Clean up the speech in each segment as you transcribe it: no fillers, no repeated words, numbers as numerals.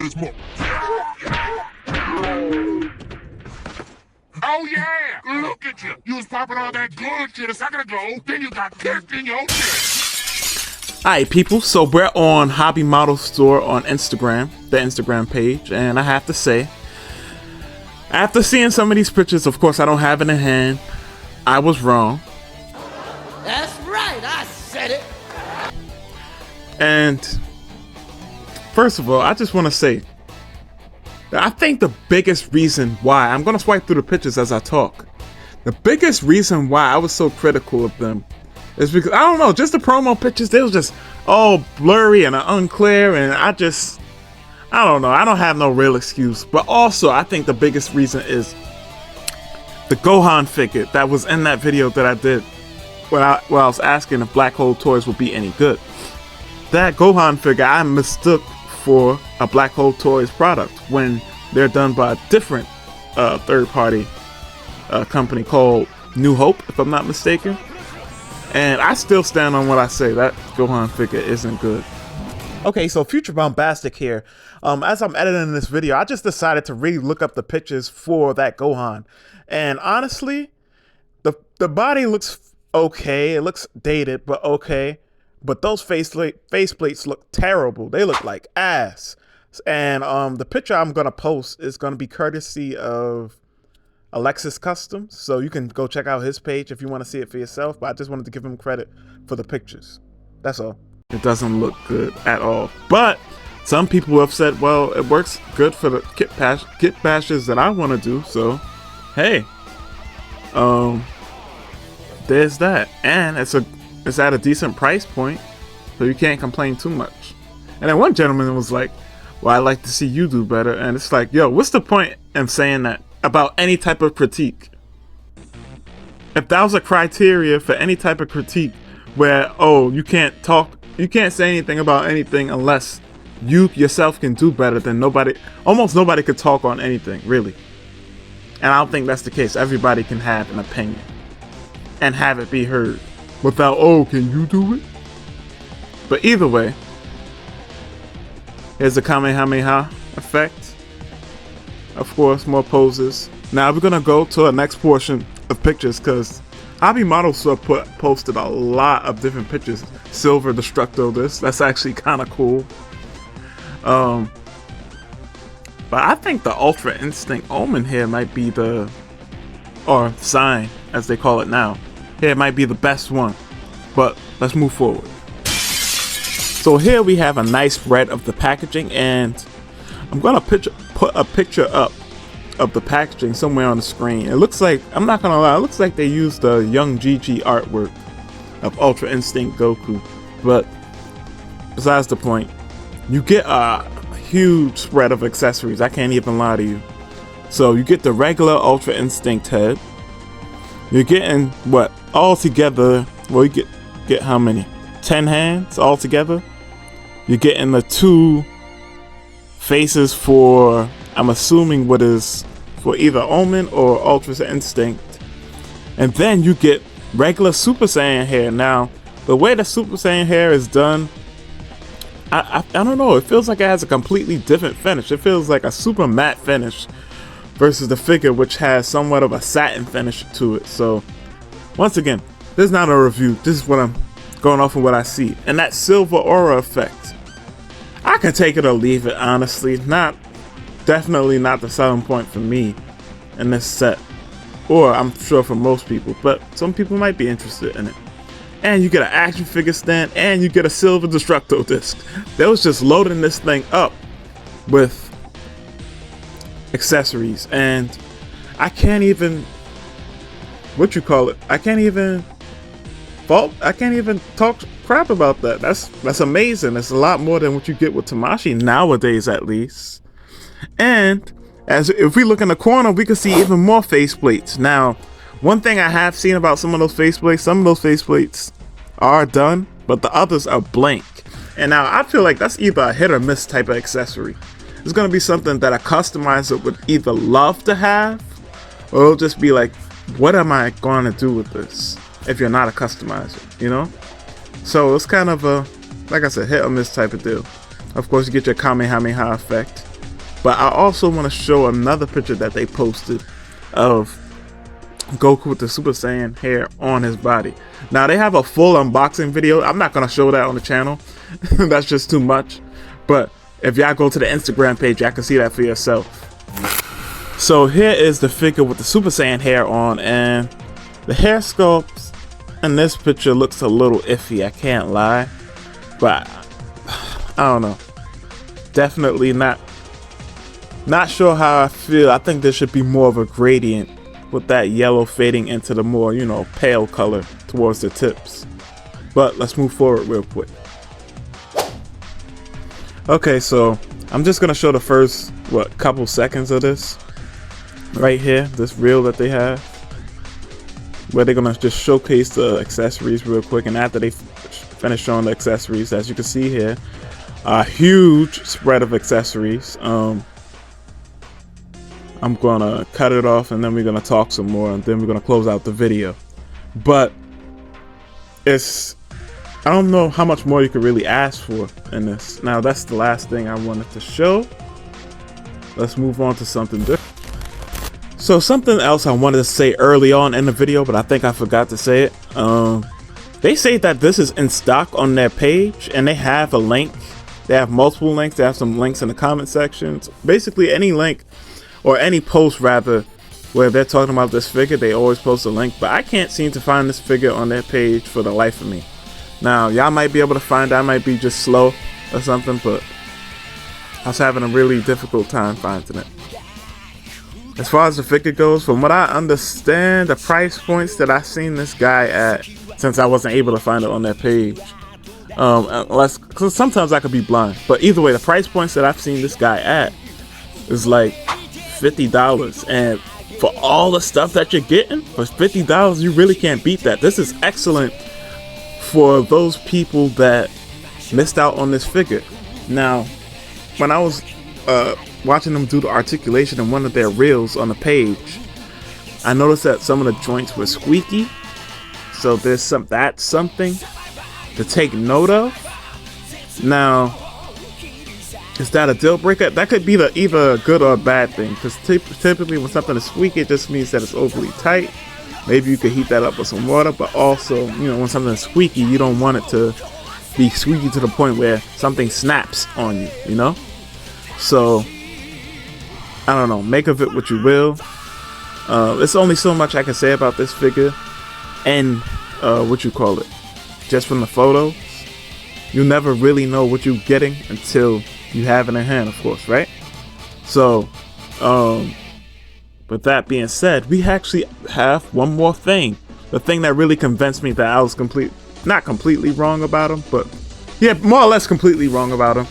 Oh yeah! Look at you! You was popping all that good shit a second ago, then you got kicked in your shit! Alright people, so we're on Hobby Model Store on Instagram, the Instagram page, and I have to say, after seeing some of these pictures, of course I don't have it in hand, I was wrong. That's right, I said it! And first of all, I just want to say, I think the biggest reason why, I'm going to swipe through the pictures as I talk, the biggest reason why I was so critical of them is because, I don't know, just the promo pictures, they was just all blurry and unclear, and I don't know, I don't have no real excuse. But also, I think the biggest reason is the Gohan figure that was in that video that I did when I was asking if Black Hole Toys would be any good. That Gohan figure I mistook for a Black Hole Toys product when they're done by a different third-party company called New Hope, if I'm not mistaken. And I still stand on what I say, that Gohan figure isn't good. Okay, so Future Bombastic here. As I'm editing this video, I just decided to really look up the pictures for that Gohan. And honestly, the body looks okay. It looks dated, but okay. But those faceplates look terrible. They look like ass. And the picture I'm gonna post is gonna be courtesy of Alexis Customs, so you can go check out his page if you want to see it for yourself. But I just wanted to give him credit for the pictures. That's all. It doesn't look good at all. But some people have said, well, it works good for the kit bashes that I want to do. So, hey, there's that, and it's at a decent price point, so you can't complain too much. And then one gentleman was like, well, I'd like to see you do better. And it's like, yo, what's the point in saying that about any type of critique? If that was a criteria for any type of critique where, oh, you can't say anything about anything unless you yourself can do better, then almost nobody could talk on anything, really. And I don't think that's the case. Everybody can have an opinion and have it be heard without, oh, can you do it? But either way, here's the Kamehameha effect. Of course, more poses. Now we're gonna go to the next portion of pictures because Hobby Model Store posted a lot of different pictures. Silver Destructo, that's actually kind of cool. But I think the Ultra Instinct Omen here might be or Sign as they call it now. Here might be the best one. But let's move forward. So here we have a nice spread of the packaging, and I'm gonna put a picture up of the packaging somewhere on the screen. It looks like, I'm not gonna lie, it looks like they used the Young GG artwork of Ultra Instinct Goku. But besides the point, you get a huge spread of accessories. I can't even lie to you. So you get the regular Ultra Instinct head. You're getting what all together? Well, you get how many? 10 hands all together. You're getting the 2 faces for, I'm assuming, what is for either Omen or Ultra Instinct. And then you get regular Super Saiyan hair. Now, the way the Super Saiyan hair is done, I don't know, it feels like it has a completely different finish. It feels like a super matte finish versus the figure, which has somewhat of a satin finish to it. So once again, this is not a review, this is what I'm going off of what I see. And that silver aura effect, I can take it or leave it, honestly. Definitely not the selling point for me in this set, or I'm sure for most people, but some people might be interested in it. And you get an action figure stand, and you get a Silver Destructo disc. They was just loading this thing up with accessories, and I can't even, I can't even talk crap about that. That's amazing. It's a lot more than what you get with Tamashi nowadays, at least. And if we look in the corner, we can see even more faceplates. Now, one thing I have seen about some of those faceplates are done, but the others are blank. And now I feel like that's either a hit or miss type of accessory. It's gonna be something that a customizer would either love to have, or it'll just be like, what am I gonna do with this? If you're not a customizer, you know? So it's kind of a, like I said, hit or miss type of deal. Of course, you get your Kamehameha effect. But I also want to show another picture that they posted of Goku with the Super Saiyan hair on his body. Now they have a full unboxing video. I'm not gonna show that on the channel. That's just too much. But if y'all go to the Instagram page, y'all can see that for yourself. So here is the figure with the Super Saiyan hair on, and the hair sculpt in this picture looks a little iffy, I can't lie. But I don't know. Definitely not sure how I feel. I think there should be more of a gradient with that yellow fading into the more, you know, pale color towards the tips. But let's move forward real quick. Okay, so I'm just gonna show the first couple seconds of this right here, this reel that they have, where they're gonna just showcase the accessories real quick. And after they finish showing the accessories, as you can see here, a huge spread of accessories. I'm gonna cut it off and then we're gonna talk some more, and then we're gonna close out the video. But I don't know how much more you could really ask for in this. Now that's the last thing I wanted to show. Let's move on to something different. So something else I wanted to say early on in the video, but I think I forgot to say it. They say that this is in stock on their page, and they have a link. They have multiple links. They have some links in the comment sections. Basically any link, or any post rather, where they're talking about this figure, they always post a link. But I can't seem to find this figure on their page for the life of me. Now y'all might be able to find it. I might be just slow or something, but I was having a really difficult time finding it. As far as the figure goes, from what I understand, the price points that I've seen this guy at, since I wasn't able to find it on their page, cause sometimes I could be blind, but either way, the price points that I've seen this guy at is like $50, and for all the stuff that you're getting for $50, you really can't beat that. This is excellent for those people that missed out on this figure. Now, when I was watching them do the articulation in one of their reels on the page, I noticed that some of the joints were squeaky. So there's something to take note of. Now, is that a deal breaker? That could be either a good or a bad thing, because typically when something is squeaky, it just means that it's overly tight. Maybe you could heat that up with some water, but also, you know, when something is squeaky, you don't want it to be squeaky to the point where something snaps on you, you know? So, I don't know, make of it what you will. There's only so much I can say about this figure, and just from the photos. You never really know what you're getting until you have it in hand, of course, right? So, with that being said, we actually have one more thing. The thing that really convinced me that I was not completely wrong about him, but yeah, more or less completely wrong about him.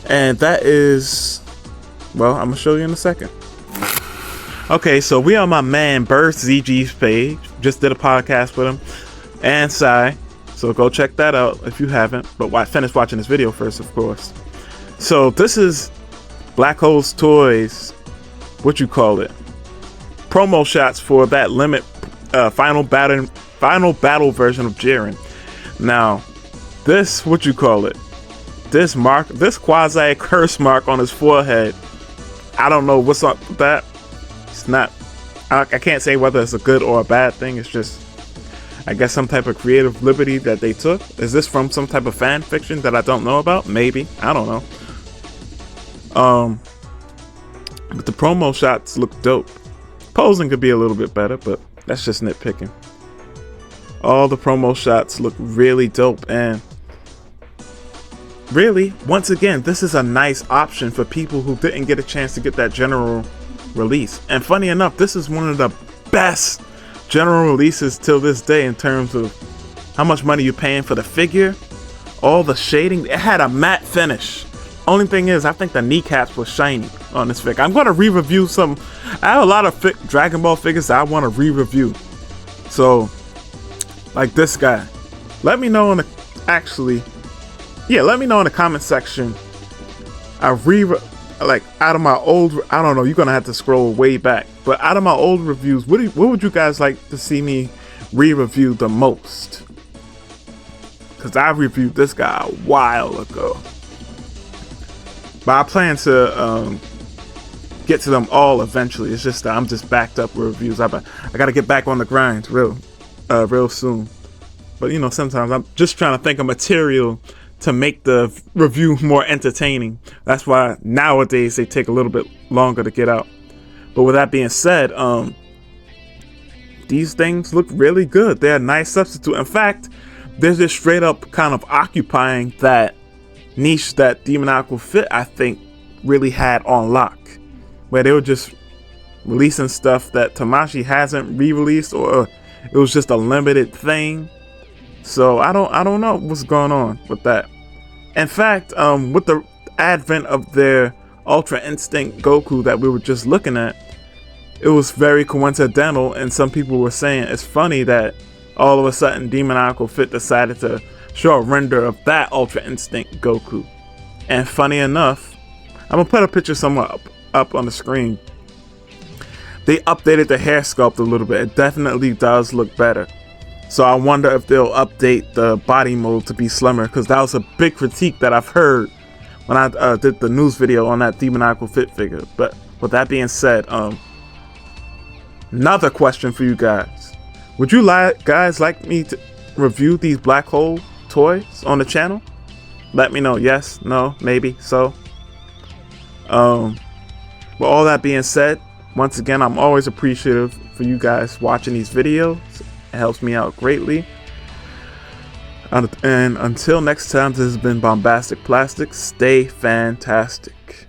And that is, well, I'm gonna show you in a second. Okay, so we are my man Burst ZG's page. Just did a podcast with him and Sai. So go check that out if you haven't. But finish watching this video first, of course. So this is Blackhole's Toys, promo shots for that limit final battle version of Jiren. Now, this this quasi curse mark on his forehead, I don't know what's up with that. It's not, I can't say whether it's a good or a bad thing. It's just, I guess, some type of creative liberty that they took. Is this from some type of fan fiction that I don't know about? Maybe, I don't know. But the promo shots look dope. Posing could be a little bit better, but that's just nitpicking. All the promo shots look really dope, and really, once again, this is a nice option for people who didn't get a chance to get that general release. And funny enough, this is one of the best general releases till this day in terms of how much money you're paying for the figure. All the shading, it had a matte finish. Only thing is, I think the kneecaps were shiny on this figure. I'm going to re-review some. I have a lot of Dragon Ball figures that I want to re-review. So, like this guy. Let me know in the, let me know in the comment section. Out of my old, I don't know, you're going to have to scroll way back. But out of my old reviews, what would you guys like to see me re-review the most? Because I reviewed this guy a while ago. But I plan to get to them all eventually. It's just that I'm just backed up with reviews. I gotta get back on the grind real soon. But you know, sometimes I'm just trying to think of material to make the review more entertaining. That's why nowadays they take a little bit longer to get out. But with that being said, these things look really good. They're a nice substitute. In fact, they're just straight up kind of occupying that niche that Demoniacal Fit, I think, really had on lock, where they were just releasing stuff that Tamashi hasn't re-released, or it was just a limited thing. So I don't know what's going on with that. In fact, with the advent of their Ultra Instinct Goku that we were just looking at, it was very coincidental, and some people were saying it's funny that all of a sudden Demoniacal Fit decided to show a render of that Ultra Instinct Goku. And funny enough, I'm gonna put a picture somewhere up on the screen. They updated the hair sculpt a little bit. It definitely does look better. So I wonder if they'll update the body mode to be slimmer, because that was a big critique that I've heard when I did the news video on that Demoniacal Fit figure. But with that being said, another question for you guys. Would you guys like me to review these black hole toys on the channel? Let me know. Yes, no, maybe, so. With all that being said, once again, I'm always appreciative for you guys watching these videos. It helps me out greatly. And until next time, this has been Bombastic Plastics. Stay fantastic.